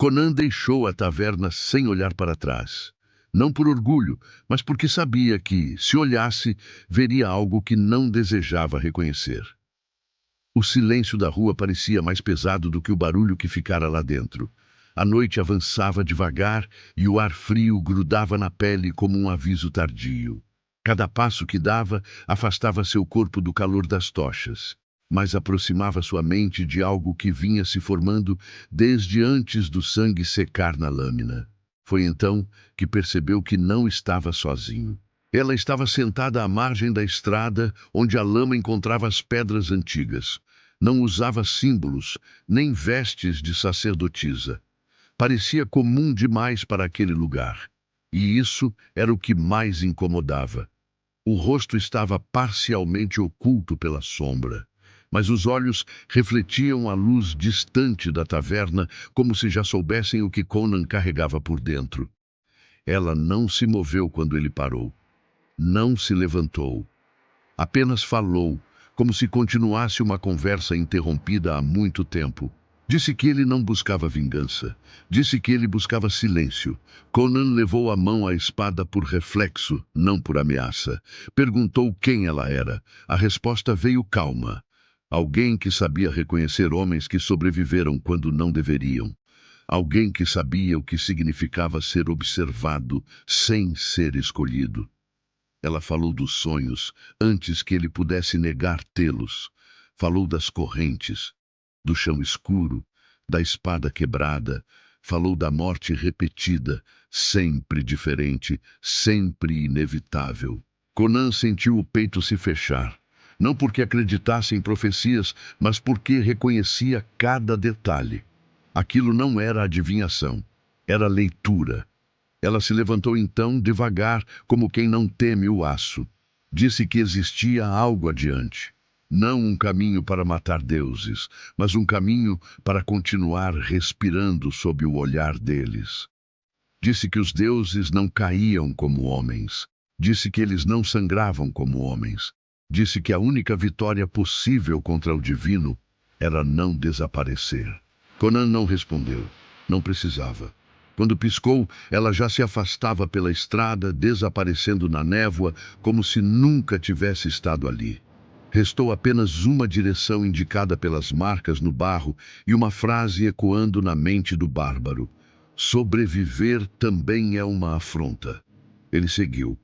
Conan deixou a taverna sem olhar para trás. Não por orgulho, mas porque sabia que, se olhasse, veria algo que não desejava reconhecer. O silêncio da rua parecia mais pesado do que o barulho que ficara lá dentro. A noite avançava devagar e o ar frio grudava na pele como um aviso tardio. Cada passo que dava afastava seu corpo do calor das tochas, mas aproximava sua mente de algo que vinha se formando desde antes do sangue secar na lâmina. Foi então que percebeu que não estava sozinho. Ela estava sentada à margem da estrada, onde a lama encontrava as pedras antigas. Não usava símbolos, nem vestes de sacerdotisa. Parecia comum demais para aquele lugar. E isso era o que mais incomodava. O rosto estava parcialmente oculto pela sombra, mas os olhos refletiam a luz distante da taverna, como se já soubessem o que Conan carregava por dentro. Ela não se moveu quando ele parou. Não se levantou. Apenas falou, como se continuasse uma conversa interrompida há muito tempo. Disse que ele não buscava vingança. Disse que ele buscava silêncio. Conan levou a mão à espada por reflexo, não por ameaça. Perguntou quem ela era. A resposta veio calma. Alguém que sabia reconhecer homens que sobreviveram quando não deveriam. Alguém que sabia o que significava ser observado sem ser escolhido. Ela falou dos sonhos antes que ele pudesse negar tê-los. Falou das correntes, do chão escuro, da espada quebrada. Falou da morte repetida, sempre diferente, sempre inevitável. Conan sentiu o peito se fechar. Não porque acreditasse em profecias, mas porque reconhecia cada detalhe. Aquilo não era adivinhação, era leitura. Ela se levantou então, devagar, como quem não teme o aço. Disse que existia algo adiante. Não um caminho para matar deuses, mas um caminho para continuar respirando sob o olhar deles. Disse que os deuses não caíam como homens. Disse que eles não sangravam como homens. Disse que a única vitória possível contra o divino era não desaparecer. Conan não respondeu. Não precisava. Quando piscou, ela já se afastava pela estrada, desaparecendo na névoa, como se nunca tivesse estado ali. Restou apenas uma direção indicada pelas marcas no barro e uma frase ecoando na mente do bárbaro. Sobreviver também é uma afronta. Ele seguiu.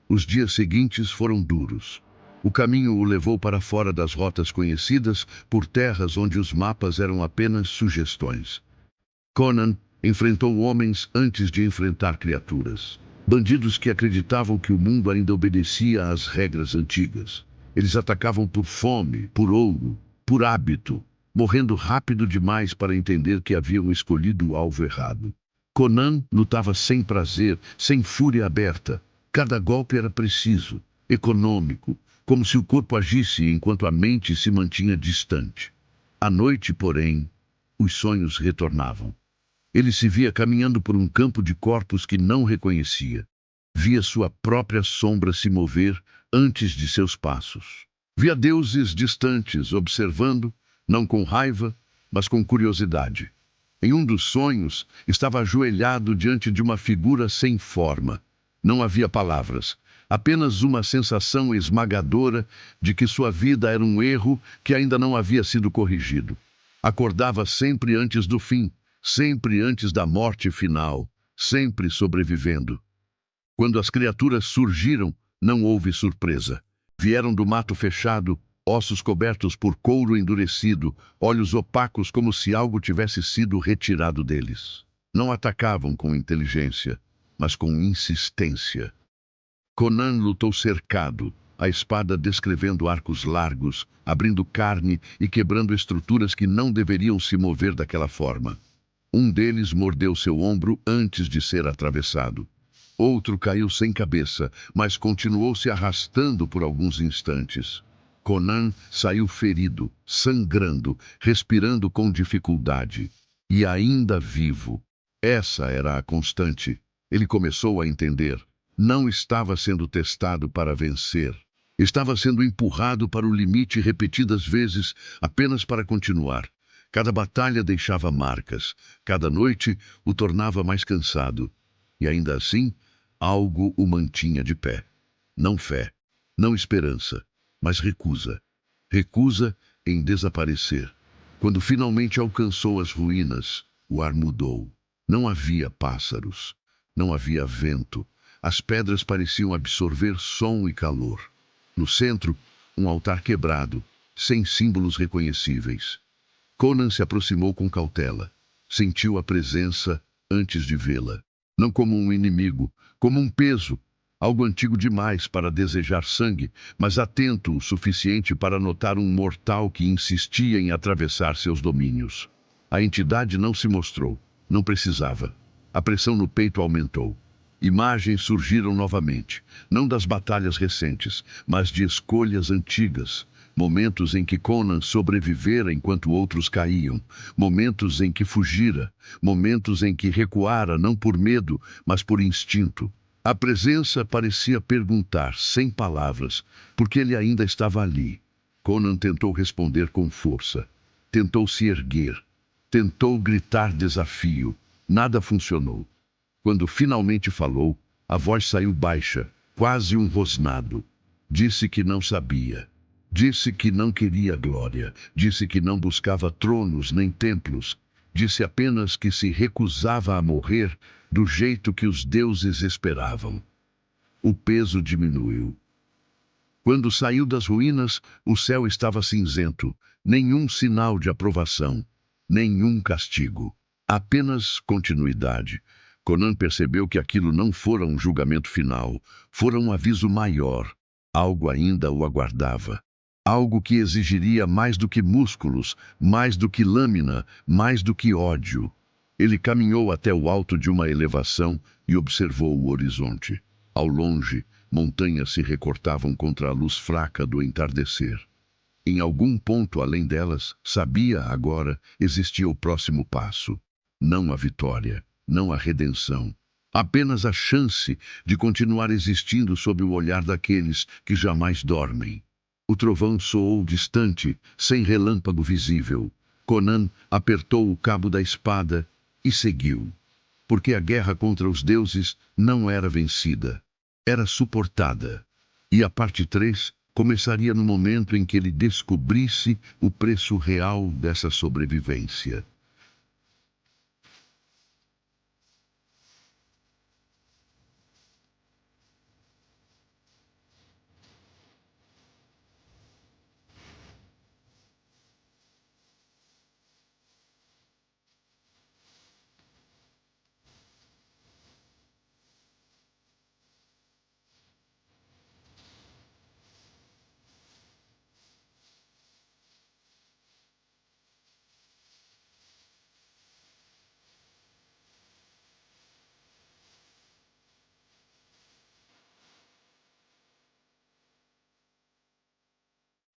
Os dias seguintes foram duros. O caminho o levou para fora das rotas conhecidas, por terras onde os mapas eram apenas sugestões. Conan enfrentou homens antes de enfrentar criaturas. Bandidos que acreditavam que o mundo ainda obedecia às regras antigas. Eles atacavam por fome, por ouro, por hábito, morrendo rápido demais para entender que haviam escolhido o alvo errado. Conan lutava sem prazer, sem fúria aberta. Cada golpe era preciso, econômico, como se o corpo agisse enquanto a mente se mantinha distante. À noite, porém, os sonhos retornavam. Ele se via caminhando por um campo de corpos que não reconhecia. Via sua própria sombra se mover antes de seus passos. Via deuses distantes observando, não com raiva, mas com curiosidade. Em um dos sonhos, estava ajoelhado diante de uma figura sem forma. Não havia palavras, apenas uma sensação esmagadora de que sua vida era um erro que ainda não havia sido corrigido. Acordava sempre antes do fim, sempre antes da morte final, sempre sobrevivendo. Quando as criaturas surgiram, não houve surpresa. Vieram do mato fechado, ossos cobertos por couro endurecido, olhos opacos como se algo tivesse sido retirado deles. Não atacavam com inteligência, mas com insistência. Conan lutou cercado, a espada descrevendo arcos largos, abrindo carne e quebrando estruturas que não deveriam se mover daquela forma. Um deles mordeu seu ombro antes de ser atravessado. Outro caiu sem cabeça, mas continuou se arrastando por alguns instantes. Conan saiu ferido, sangrando, respirando com dificuldade. E ainda vivo. Essa era a constante. Ele começou a entender. Não estava sendo testado para vencer. Estava sendo empurrado para o limite repetidas vezes, apenas para continuar. Cada batalha deixava marcas, cada noite o tornava mais cansado. E ainda assim, algo o mantinha de pé. Não fé, não esperança, mas recusa. Recusa em desaparecer. Quando finalmente alcançou as ruínas, o ar mudou. Não havia pássaros, não havia vento. As pedras pareciam absorver som e calor. No centro, um altar quebrado, sem símbolos reconhecíveis. Conan se aproximou com cautela. Sentiu a presença antes de vê-la. Não como um inimigo, como um peso, algo antigo demais para desejar sangue, mas atento o suficiente para notar um mortal que insistia em atravessar seus domínios. A entidade não se mostrou, não precisava. A pressão no peito aumentou. Imagens surgiram novamente, não das batalhas recentes, mas de escolhas antigas. Momentos em que Conan sobrevivera enquanto outros caíam, momentos em que fugira, momentos em que recuara não por medo, mas por instinto. A presença parecia perguntar, sem palavras, porque ele ainda estava ali. Conan tentou responder com força. Tentou se erguer. Tentou gritar desafio. Nada funcionou. Quando finalmente falou, a voz saiu baixa, quase um rosnado. Disse que não sabia. Disse que não queria glória. Disse que não buscava tronos nem templos. Disse apenas que se recusava a morrer do jeito que os deuses esperavam. O peso diminuiu. Quando saiu das ruínas, o céu estava cinzento. Nenhum sinal de aprovação. Nenhum castigo. Apenas continuidade. Conan percebeu que aquilo não fora um julgamento final, fora um aviso maior. Algo ainda o aguardava. Algo que exigiria mais do que músculos, mais do que lâmina, mais do que ódio. Ele caminhou até o alto de uma elevação e observou o horizonte. Ao longe, montanhas se recortavam contra a luz fraca do entardecer. Em algum ponto além delas, sabia agora, existia o próximo passo. Não a vitória, não a redenção. Apenas a chance de continuar existindo sob o olhar daqueles que jamais dormem. O trovão soou distante, sem relâmpago visível. Conan apertou o cabo da espada e seguiu. Porque a guerra contra os deuses não era vencida. Era suportada. E a parte 3 começaria no momento em que ele descobrisse o preço real dessa sobrevivência.